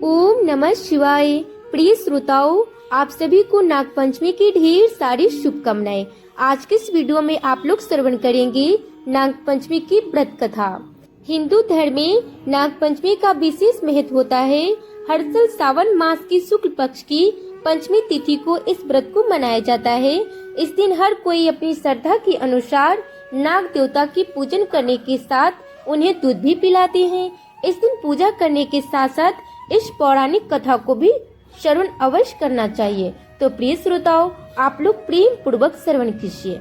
ओम नमः शिवाय। प्रिय श्रोताओं, आप सभी को नागपंचमी की ढेर सारी शुभकामनाएं। आज के इस वीडियो में आप लोग श्रवण करेंगे नागपंचमी की व्रत कथा। हिंदू धर्म में नागपंचमी का विशेष महत्व होता है। हर साल सावन मास की शुक्ल पक्ष की पंचमी तिथि को इस व्रत को मनाया जाता है। इस दिन हर कोई अपनी श्रद्धा के अनुसार नाग देवता की पूजन करने के साथ उन्हें दूध भी पिलाते हैं। इस दिन पूजा करने के साथ साथ इस पौराणिक कथा को भी श्रवण अवश्य करना चाहिए। तो प्रिय श्रोताओं, आप लोग प्रेम पूर्वक श्रवण कीजिए।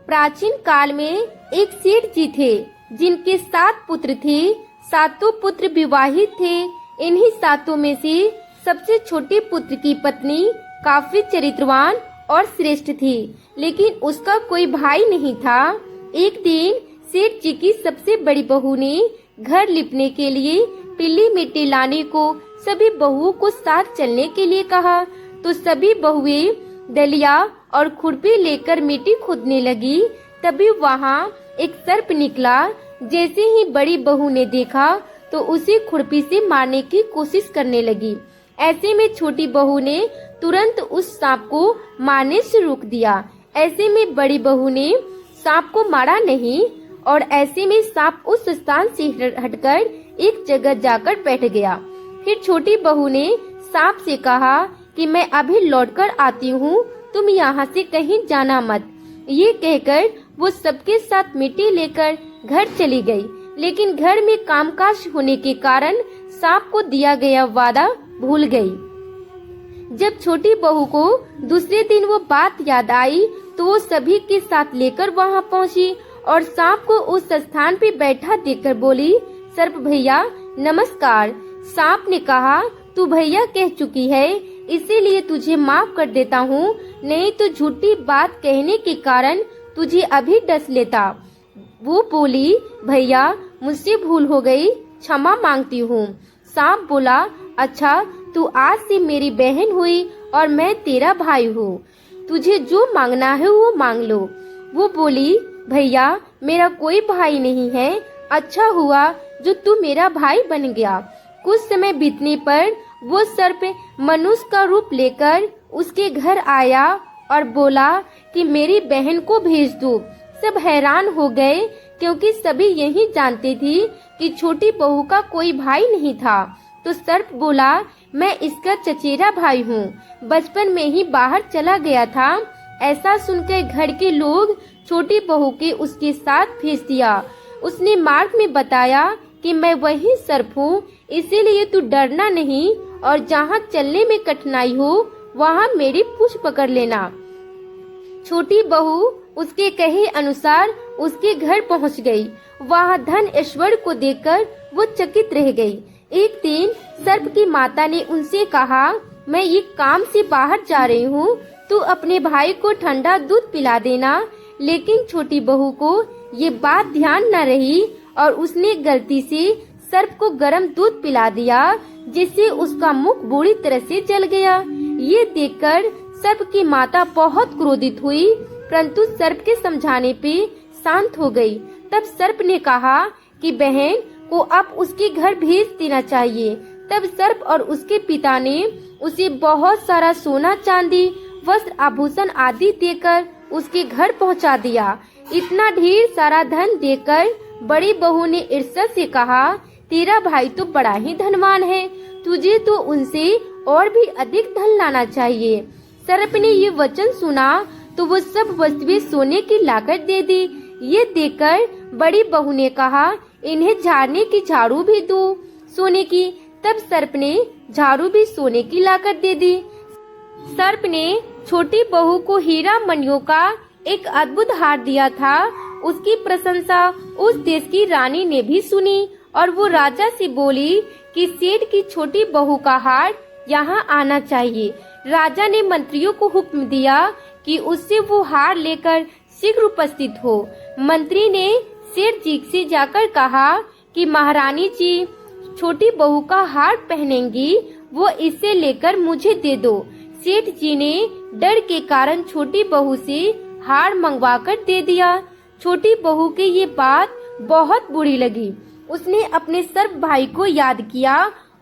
प्राचीन काल में एक सेठ जी थे जिनके 7 पुत्र थे। 7 पुत्र विवाहित थे। इन्हीं 7 में से सबसे छोटे पुत्र की पत्नी काफी चरित्रवान और श्रेष्ठ थी, लेकिन उसका कोई भाई नहीं था। एक दिन सेठ जी की सबसे बड़ी बहू ने घर लिपने के लिए पीली मिट्टी लाने को सभी बहुओं को साथ चलने के लिए कहा, तो सभी बहुएं दलिया और खुरपी लेकर मिट्टी खोदने लगी। तभी वहाँ एक सर्प निकला। जैसे ही बड़ी बहू ने देखा तो उसे खुरपी से मारने की कोशिश करने लगी। ऐसे में छोटी बहू ने तुरंत उस सांप को मारने से रोक दिया। ऐसे में बड़ी बहू ने सांप को मारा नहीं और ऐसे में सांप उस स्थान से हटकर एक जगह जाकर बैठ गया। फिर छोटी बहू ने सांप से कहा कि मैं अभी लौटकर आती हूँ, तुम यहाँ से कहीं जाना मत। ये कहकर वो सबके साथ मिट्टी लेकर घर चली गई, लेकिन घर में कामकाज होने के कारण सांप को दिया गया वादा भूल गई। जब छोटी बहू को दूसरे दिन वो बात याद आई तो वो सभी के साथ लेकर वहाँ पहुँची और सांप को उस स्थान पे बैठा देखकर बोली, सर्प भैया नमस्कार। सांप ने कहा, तू भैया कह चुकी है, इसीलिए तुझे माफ कर देता हूँ, नहीं तो झूठी बात कहने के कारण तुझे अभी डस लेता। वो बोली, भैया मुझसे भूल हो गई, क्षमा मांगती हूँ। सांप बोला, अच्छा तू आज से मेरी बहन हुई और मैं तेरा भाई हूँ, तुझे जो मांगना है वो मांग लो। वो बोली, भैया मेरा कोई भाई नहीं है, अच्छा हुआ जो तू मेरा भाई बन गया। कुछ समय बीतने पर वो सर्प मनुष्य का रूप लेकर उसके घर आया और बोला कि मेरी बहन को भेज दो। सब हैरान हो गए क्योंकि सभी यही जानते थे कि छोटी बहू का कोई भाई नहीं था। तो सर्प बोला, मैं इसका चचेरा भाई हूँ, बचपन में ही बाहर चला गया था। ऐसा सुनकर घर के लोग छोटी बहू के उसके साथ भेज दिया। उसने मार्ग में बताया कि मैं वही सर्प हूँ, इसीलिए तू डरना नहीं और जहाँ चलने में कठिनाई हो वहाँ मेरी पूंछ पकड़ लेना। छोटी बहू उसके कहे अनुसार उसके घर पहुँच गई। वहाँ धन ऐश्वर्य को देखकर वो चकित रह गई। एक दिन सर्प की माता ने उनसे कहा, मैं ये काम से बाहर जा रही हूँ, तू अपने भाई को ठंडा दूध पिला देना। लेकिन छोटी बहू को ये बात ध्यान न रही और उसने गलती से सर्प को गर्म दूध पिला दिया, जिससे उसका मुख बुरी तरह से जल गया। ये देखकर सर्प की माता बहुत क्रोधित हुई, परंतु सर्प के समझाने पे शांत हो गई। तब सर्प ने कहा कि बहन को अब उसके घर भेज देना चाहिए। तब सर्प और उसके पिता ने उसे बहुत सारा सोना चांदी वस्त्र आभूषण आदि देकर उसके घर पहुंचा दिया। इतना ढेर सारा धन देकर बड़ी बहू ने ईर्ष्या से कहा, तेरा भाई तो बड़ा ही धनवान है, तुझे तो उनसे और भी अधिक धन लाना चाहिए। सर्प ने ये वचन सुना तो वो सब वस्तुएं सोने की लाकर दे दी। ये देखकर बड़ी बहू ने कहा, इन्हें झाड़ने की झाड़ू भी दो सोने की। तब सर्प ने झाड़ू भी सोने की लाकर दे दी। सर्प ने छोटी बहू को हीरा मणियों का एक अद्भुत हार दिया था। उसकी प्रशंसा उस देश की रानी ने भी सुनी और वो राजा से बोली कि सेठ की छोटी बहू का हार यहाँ आना चाहिए। राजा ने मंत्रियों को हुक्म दिया कि उससे वो हार लेकर शीघ्र उपस्थित हो। मंत्री ने सेठ जी से जाकर कहा कि महारानी जी छोटी बहू का हार पहनेंगी, वो इसे लेकर मुझे दे दो। सेठ जी ने डर के कारण छोटी बहू से हार मंगवाकर दे दिया। छोटी बहू की ये बात बहुत बुरी लगी। उसने अपने सर्प भाई को याद किया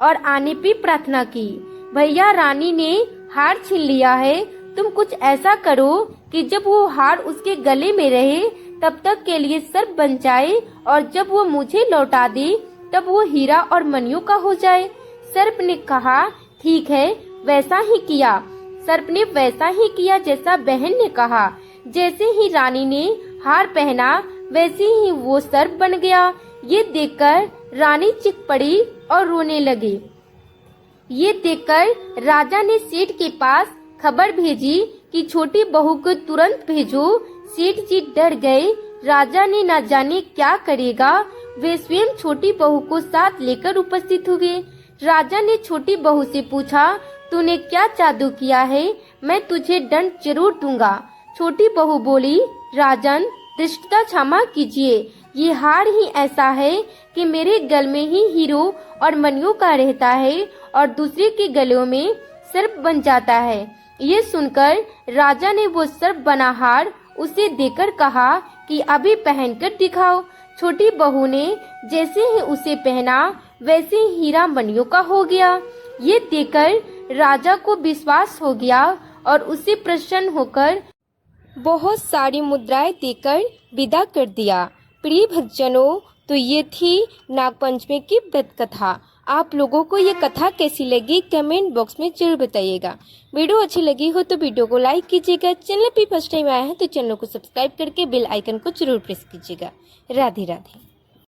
और आने की प्रार्थना की। भैया रानी ने हार छीन लिया है, तुम कुछ ऐसा करो कि जब वो हार उसके गले में रहे तब तक के लिए सर्प बन जाए, और जब वो मुझे लौटा दे तब वो हीरा और मणियों का हो जाए। सर्प ने कहा ठीक है, वैसा ही किया। सर्प ने वैसा ही किया जैसा बहन ने कहा। जैसे ही रानी ने हार पहना वैसे ही वो सर्प बन गया। ये देखकर रानी चीख पड़ी और रोने लगी। ये देखकर राजा ने सेठ के पास खबर भेजी कि छोटी बहू को तुरंत भेजो। सेठ जी डर गए। राजा ने न जाने क्या करेगा, वे स्वयं छोटी बहू को साथ लेकर उपस्थित हुए। राजा ने छोटी बहू से पूछा, तूने क्या जादू किया है? मैं तुझे दंड जरूर दूंगा। छोटी बहू बोली, राजन धृष्टता क्षमा कीजिए, ये हार ही ऐसा है कि मेरे गल में ही हीरो और मणियों का रहता है और दूसरे के गलों में सर्प बन जाता है। ये सुनकर राजा ने वो सर्प बना हार उसे देकर कहा कि अभी पहनकर दिखाओ। छोटी बहू ने जैसे ही उसे पहना वैसे ही हीरा मणियों का हो गया। ये देखकर राजा को विश्वास हो गया और उसे प्रसन्न होकर बहुत सारी मुद्राएं देकर विदा कर दिया। प्रिय भक्तजनों, तो ये थी नागपंचमी की व्रत कथा। आप लोगों को ये कथा कैसी लगी कमेंट बॉक्स में जरूर बताइएगा। वीडियो अच्छी लगी हो तो वीडियो को लाइक कीजिएगा। चैनल पे फर्स्ट टाइम आया है तो चैनल को सब्सक्राइब करके बेल आइकन को जरूर प्रेस कीजिएगा। राधे राधे।